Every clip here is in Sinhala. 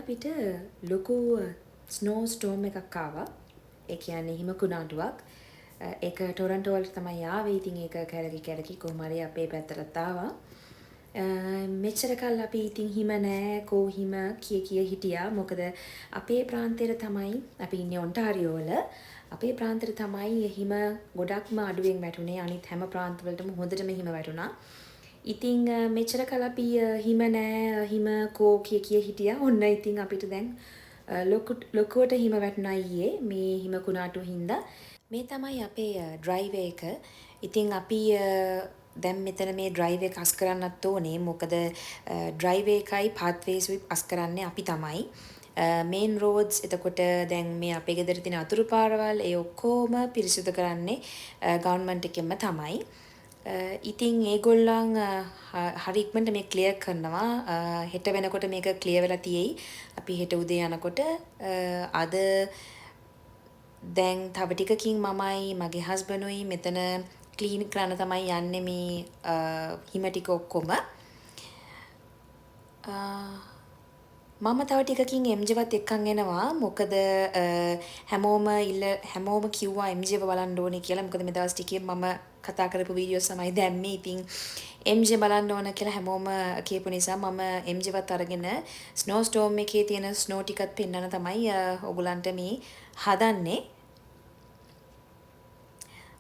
අපිට ලොකු ස්නෝස්ටෝම් එකක් ආවා. ඒ කියන්නේ හිම කුණාටුවක්. ඒක ටොරන්ටෝ වලට තමයි ආවේ. ඉතින් ඒක කැරකි කොහොම හරි අපේ පැත්තට ආවා. මෙච්චර කල් අපි ඉතින් හිම නෑ කෝ හිම කිය හිටියා. මොකද අපේ ප්‍රාන්තයේ තමයි අපි ඉන්නේ ඔන්ටාරියෝ වල. අපේ ප්‍රාන්තයේ තමයි හිම ගොඩක්ම අඩුවෙන් වැටුනේ. අනිත් හැම ප්‍රාන්තවලටම හොඳටම හිම වැටුණා. ඉතින් මෙච්චර කල් අපි හිම නෑ හිම කෝ කිය හිටියා. ඔන්න ඉතින් අපිට දැන් ලොකුවට හිම වැටුණා ඊයේ මේ හිම කුණාටුව හින්දා. මේ තමයි අපේ ඩ්‍රයිවර් එක. ඉතින් අපි දැන් මෙතන මේ ඩ්‍රයිවර් එක අස් කරන්නත් ඕනේ. මොකද ඩ්‍රයිවර් එකයි පාත්වේස් අස් කරන්නේ අපි තමයි. මේන් රෝඩ්ස් එතකොට දැන් මේ අපේ ගෙදර තියෙන අතුරු පාරවල් ඒ ඔක්කොම පිරිසිදු කරන්නේ ගවර්න්මන්ට් එකෙන්ම තමයි. ඉතින් ඒගොල්ලන් හරි ඉක්මනට මේ ක්ලියර් කරනවා. හෙට වෙනකොට මේක ක්ලියර් වෙලා තියෙයි. අපි හෙට උදේ යනකොට අද දැන් තව ටිකකින් මමයි මගේ හස්බන්ඩ්ුයි මෙතන ක්ලීන් කරන්න තමයි යන්නේ මේ හිම ටික ඔක්කොම. මම තව ටිකකින් MJවත් එක්කන් එනවා. මොකද හැමෝම කිව්වා MJව බලන්න ඕනේ කියලා. මොකද මේ දවස් ටිකේ මම කතා කරපු වීඩියෝස් තමයි දැම්මේ. ඉතින් MJ බලන්න ඕන කියලා හැමෝම කියපු නිසා මම MJවත් අරගෙන ස්නෝස්ටෝම් එකේ තියෙන ස්නෝ ටිකත් පෙන්වන්න තමයි ඔයගලන්ට මේ හදන්නේ.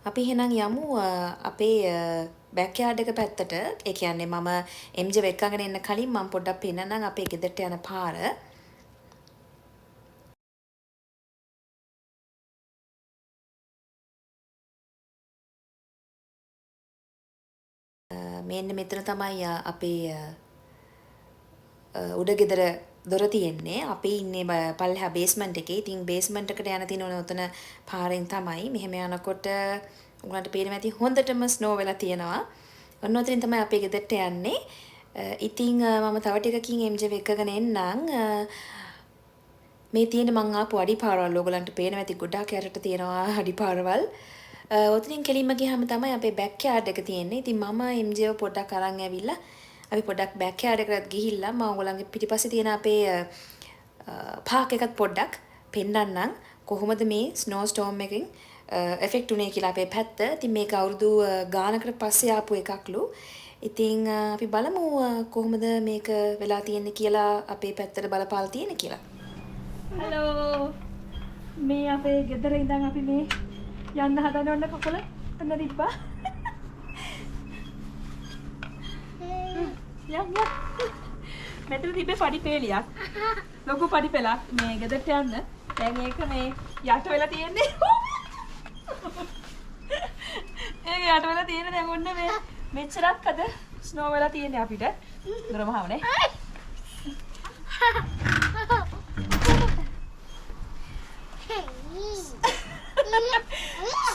අපි එහෙනම් යමු අපේ බෑක්යාඩ් එක පැත්තට. ඒ කියන්නේ මම MJ එක්කගෙන එන්න කලින් මම පොඩ්ඩක් පෙන්නන්නම් අපේ ගෙදරට යන පාර. මෙන්න මෙතන තමයි අපේ උඩ ගෙදර දොර තියෙන්නේ. අපි ඉන්නේ පල්ලෙහා බේස්මන්ට් එකේ. ඉතින් බේස්මන්ට් එකට යන තියෙන උතන පාරෙන් තමයි. මෙහෙම යනකොට උගලන්ට පේනවා ඇති හොඳටම ස්නෝ වෙලා තියෙනවා. ඔන්න ඔතනින් තමයි අපේ ගෙදරට යන්නේ. ඉතින් මම තව ටිකකින් MJ එක්කගෙන එන්නම්. මේ තියෙන මං ආපු අඩි පාරවල් ඔයගලන්ට පේනවා ඇති ගොඩාක් යටට තියෙනවා අඩි පාරවල්. ඔතනින් කෙලින්ම ගියාම තමයි අපේ බෑක්යාඩ් එක තියෙන්නේ. ඉතින් මම MJව පොඩ්ඩක් අරන් ඇවිල්ලා අපි පොඩ්ඩක් බෑක්යාඩ් එකට ගිහිල්ලා මම ඔයගලන්ගේ පිටිපස්සේ තියෙන අපේ පාක් එකත් පොඩ්ඩක් පෙන්නන්නම්. කොහොමද මේ ස්නෝස්ටෝම් එකෙන් එෆෙක්ට් උනේ කියලා අපේ පැත්ත. ඉතින් මේක අවුරුදු ගානකට පස්සේ ආපු එකක්ලු. ඉතින් අපි බලමු කොහොමද මේක වෙලා තියෙන්නේ කියලා අපේ පැත්තට බලපාලා තියෙන්නේ කියලා. හලෝ. මේ අපේ ගෙදර ඉඳන් අපි මේ යන්න හදන ඔන්න කකුල එන්න තිබ්බා. යම්. මෙතන තිබ්බේ පඩි පෙලියක්. ලොකු පඩි පෙලක් මේ ගෙදරට යන්න. දැන් ඒක මේ යට වෙලා තියෙන්නේ. ඒක යට වෙලා තියෙන දැන් ඔන්න මේ මෙච්චරක් අද ස්නෝ වෙලා තියෙන්නේ අපිට. දරමහවනේ.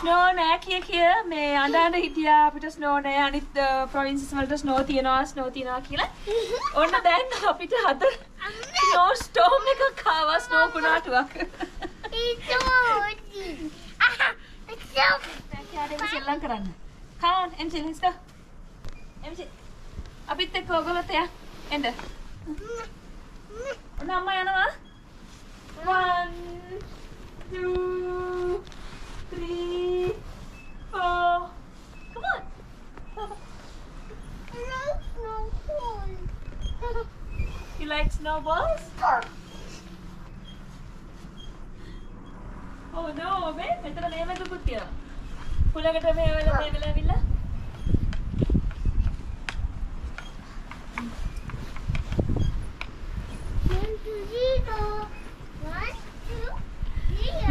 ස්නෝ නෑ කිය මේ අඬන හිටියා අපිට ස්නෝ නෑ අනිත් ප්‍රොවින්සස් වලට ස්නෝ තියනවා කියලා. ඔන්න දැන් අපිට අද ස්නෝ ස්ටෝම් එකක් ආවා ස්නෝ කුණාටුවක්. සෙල්ලම් කරන්න. Come on, MJ, let's go. MJ. අපිත් එක්ක ඔයගොල්ලෝ තේ එන්න. ඔන්න අම්මා යනවා. 1 2 3 4. Come on. You like snowballs? Oh no, babe. මෙතන මේවකුත් තියෙනවා. පුලකට මේ වෙලාව ඇවිල්ලා.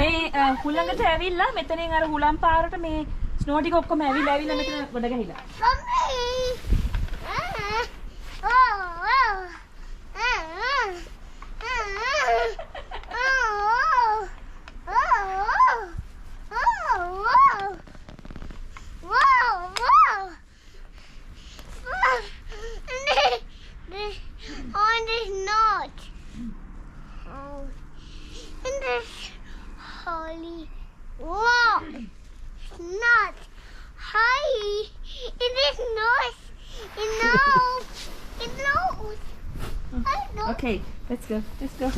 මේ හුළඟට ඇවිල්ලා මෙතනින් අර හුළම් පාරට මේ ස්නෝ ටික ඔක්කොම ඇවිල්ලා මෙතන ගොඩ ගහිලා. Holy wow! It's not high. It is not. It knows. It knows. Okay, let's go. Let's go.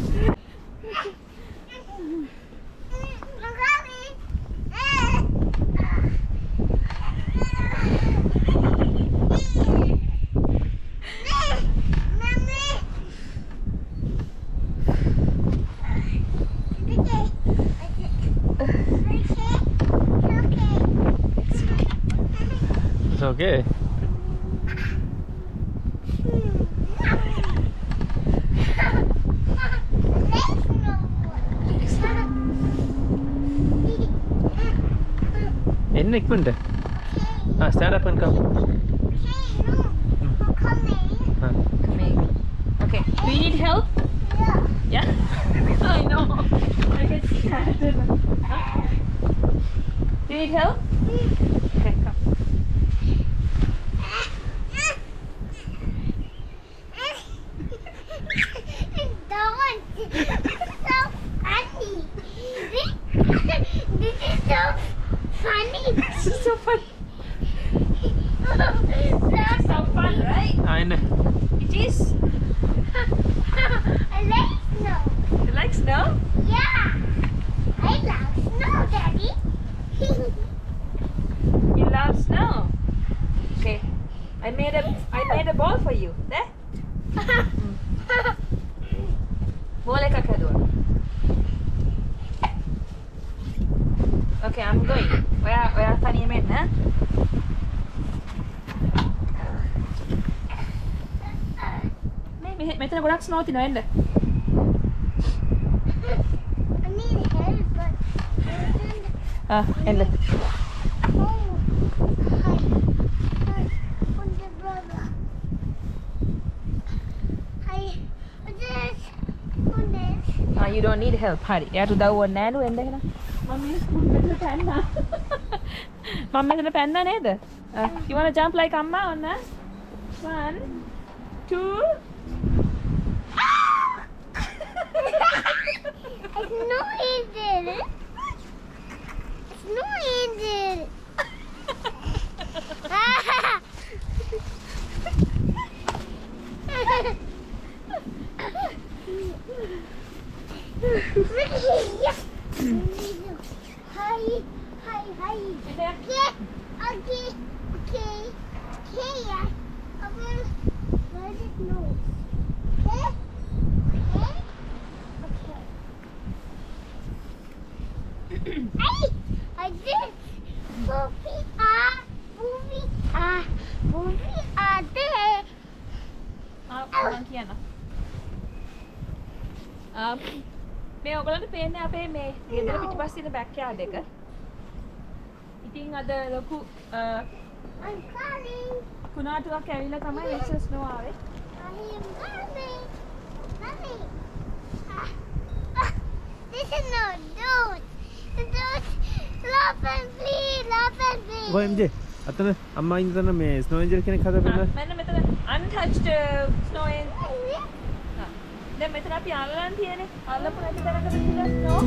It's okay. In Nickmund. Stand up and come. Coming. Okay. Do you need help? Yeah. I know. I get scared. Do you need help? Okay, come. This is so funny. This is so fun, right? I know. It is. I like snow. You like snow? Yeah. I love snow, Daddy. You love snow. Okay. I made a ball for you. There. Ball එකක් හදුවා. Okay, I'm going. ඔයා තනියම එන්න. මෙතන ගොඩක් ස්නෝ තියෙනවා එන්න. I need help, but එන්න. You don't need help. හරි. එයාට උදව් ඕනේ නෑ නු එන්න එහෙනම්. මම මෙතන පැන්නා. මම මෙතන පැන්නා නේද? You wanna jump like අම්මා on that? 1 2 It's no easy. It's no easy. Hi. Okay. I will let it know. Okay. I did. Movie are there. මම කියනවා. මේ ඔයගලන්ට පේන්නේ අපේ මේ ගෙදර පිටිපස්සේ ඉන්න බෑක් යාඩ් එක. ඉතින් අද ලොකු I'm coming. කුණාටුවක් ඇවිල්ලා තමයි එක්ස්ට්‍රා ස්නෝ ආවේ. I am coming. Mommy. This is no dude. Laugh and please. ඔය MJ අතන අම්මා ඉන්න තැන මේ ස්නෝ එන්ජල් කෙනෙක් හදපෙන්න. මෙන්න මෙතන untouched snow angel. දැන් මෙතන අපි අල්ලන් තියෙන්නේ. අල්ලපු නැති තැනකට තියලා snow.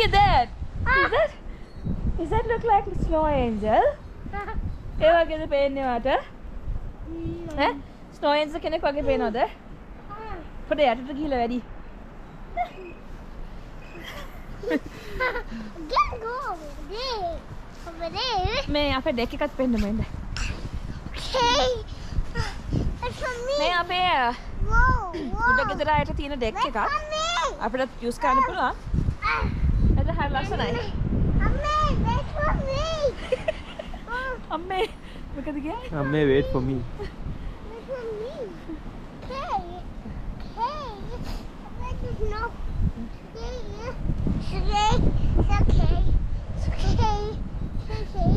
at that. Does that look like a snow angel? ඒ වගේද පේන්නේ වාට? ඈ? Snow angel කෙනෙක් වගේ පේනවද? පොඩ යටට ගිහලා වැඩි. Get go over there. Over there. මේ අපේ ඩෙක් එකත් පෙන්නමු එන්න. Okay. That's for me. මේ අපේ Whoa, උඩ whoa. ගෙදර අයට තියෙන ඩෙක් That's එකක්. for me. අපිට යූස් කරන්න පුළුවන්. ඒක හරි ලස්සනයි. Mommy, that's for me. අම්මේ මොකද කියන්නේ? Amme, wait for me. That's for me. Okay. Okay. That is no. Okay. Okay. It's okay. It's okay. It's okay.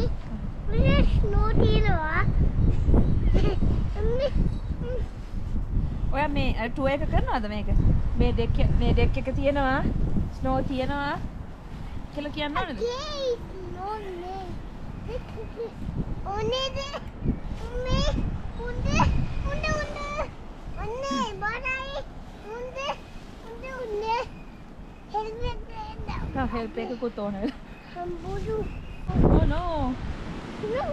We're just snow dinner. ඔයා මේ ටුවර් එක කරනවද මේක? මේ ඩෙක් එක තියෙනවා. ස්නෝ තියෙනවා. කියලා කියන්න ඕනේද? Okay. No, no. Only the. Me. Unde. Bye. Unde. Help me. ඔව් හෙල්ප් එකකුත් ඕනේ. Hamburger. Oh no. No.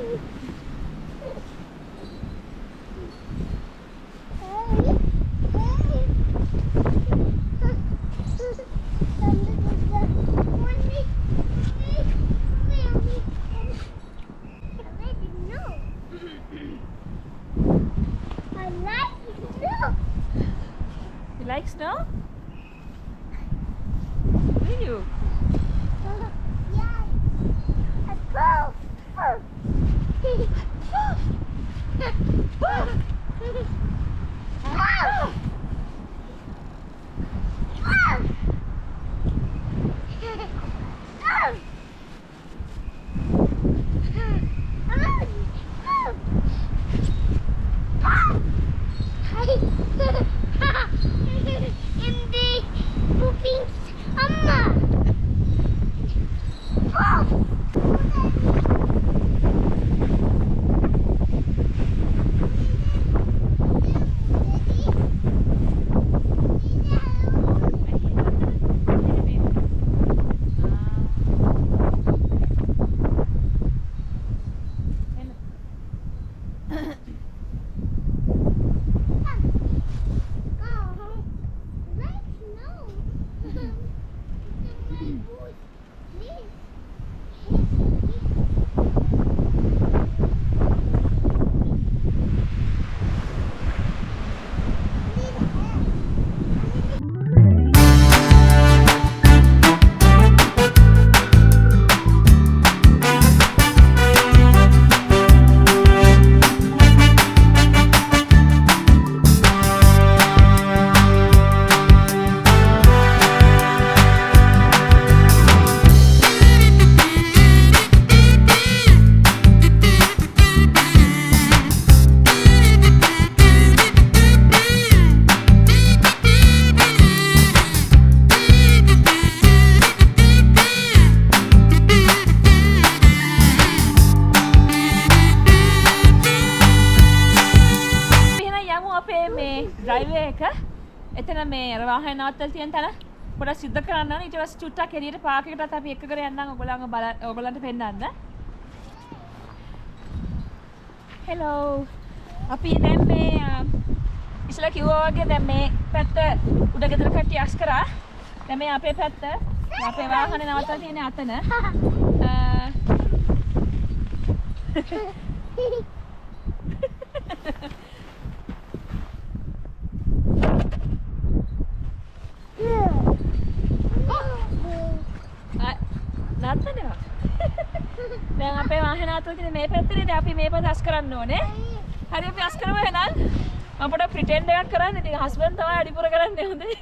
You like snow? Do you? Driver එක එතන මේ අර වාහනේ නවත්තලා තියෙන තැන පොඩක් සිද්ධ කරන්න ඕනේ. ඊට පස්සේ චුට්ටක් එළියට පාක් එකටත් අපි එක්කගෙන යන්නම් ඔයගොල්ලන්ට පෙන්නන්න. හෙලෝ. අපි දැන් මේ ඉස්සලා කිව්වා වගේ දැන් මේ පැත්ත උඩ ගෙදර කට්ටිය අස් කරා. දැන් මේ අපේ පැත්ත අපේ වාහනේ නවත්තලා තියෙන අතන නත්තනවා. දැන් අපේ වාහන අතට තියෙන මේ පැත්තේදී අපි මේ පැත්ත අස් කරන්න ඕනේ. හරි අපි අස් කරමු එහෙනම්. මම පොඩක් ප්‍රිටෙන්ඩ් එකක් කරන්න. ඉතින් හස්බන්ඩ් තමයි අඩිපුර කරන්නේ හොඳේ.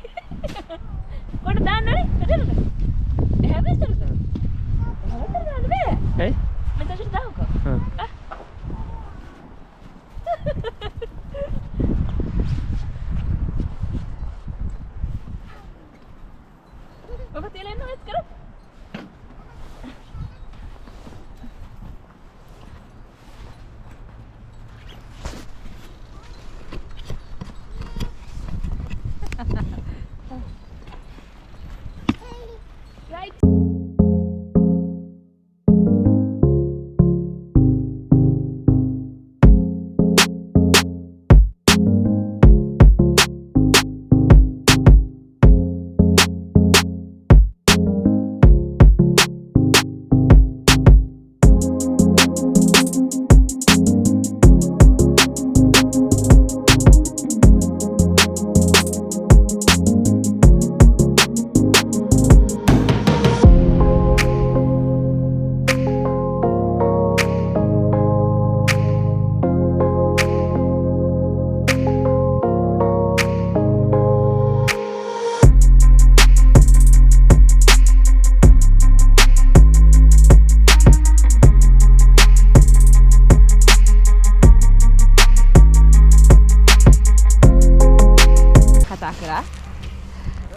පොඩ දාන්න ඕනේ. මෙතනද? එහෙම මෙතනද? මෙතනද නේ? Hey? මෙතනට දාන්නකෝ. Huh. ඔබ තියලා ඉන්න වෙත් කරා. Right.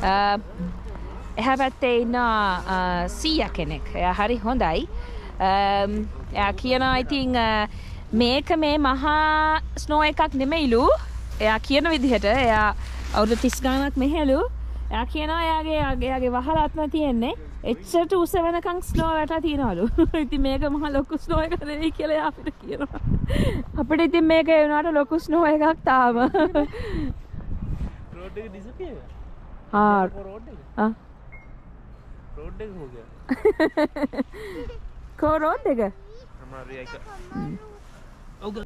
එහා පැත්තේ ඉන්න සීයා කෙනෙක්. එයා හරි හොඳයි. එයා කියනවා ඉතින් මේක මේ මහා ස්නෝ එකක් නෙමෙයිලු. එයා කියන විදිහට එයා අවුරුදු 30 ගානක් මෙහෙලු. එයා කියනවා එයාගේ වහලත්ම තියෙන්නේ එච්චරට උස වෙනකන් ස්නෝ වැටලා තියනවලු. ඉතින් මේක මහා ලොකු ස්නෝ එකක් නෙවෙයි කියලා එයා අපිට කියනවා. අපිට ඉතින් මේක ඒ වුණාට ලොකු ස්නෝ එකක් තාම. रोड एक डिसअपियर हाँ रोड एक हाँ रोड एक हो गया को रोड එක हमारे एक ओके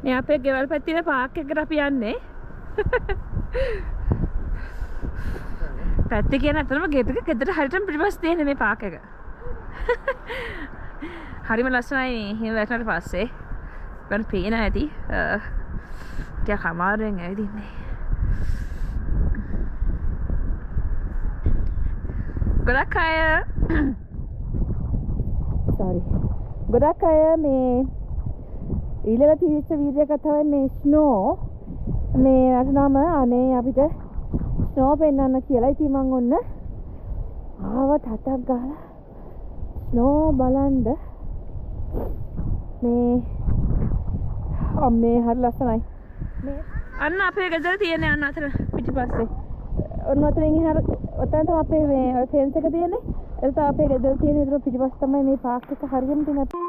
මේ අපේ ගෙවල් පැත්තේ පාක් එකකට අපි යන්නේ. පැත්තේ කියන අතරම ගෙදර හරියටම පිටිපස්ස තියෙන මේ පාක් එක. හරිම ලස්සනයි හිම වැටුණාට පස්සේ. ගන්න පේන ඇති. ටිකක් අමාරුවෙන් ඇවිදින්නේ. ගොඩක් අය ගොඩක් අය මේ ඊළඟ තිවිච්ච වීඩියෝ එක තමයි මේ ස්නෝ මේ අතනම අනේ අපිට ස්නෝ පෙන්වන්න කියලා. ඉතින් මම ඔන්න ආවත් හතක් ගහලා ස්නෝ බලන්න මේ අම්මේ හරි ලස්සනයි. මේ අන්න අපේ ගෙදර තියෙන අන්න අතර පිටිපස්සේ ඔන්න අතරින් එහාට ඔතන තමයි අපේ මේ ෆෙන්ස් එක තියෙන්නේ. ඒක තමයි අපේ ගෙදර තියෙන. ඒක පිටිපස්ස තමයි මේ පාක් එක හරියම තියෙන.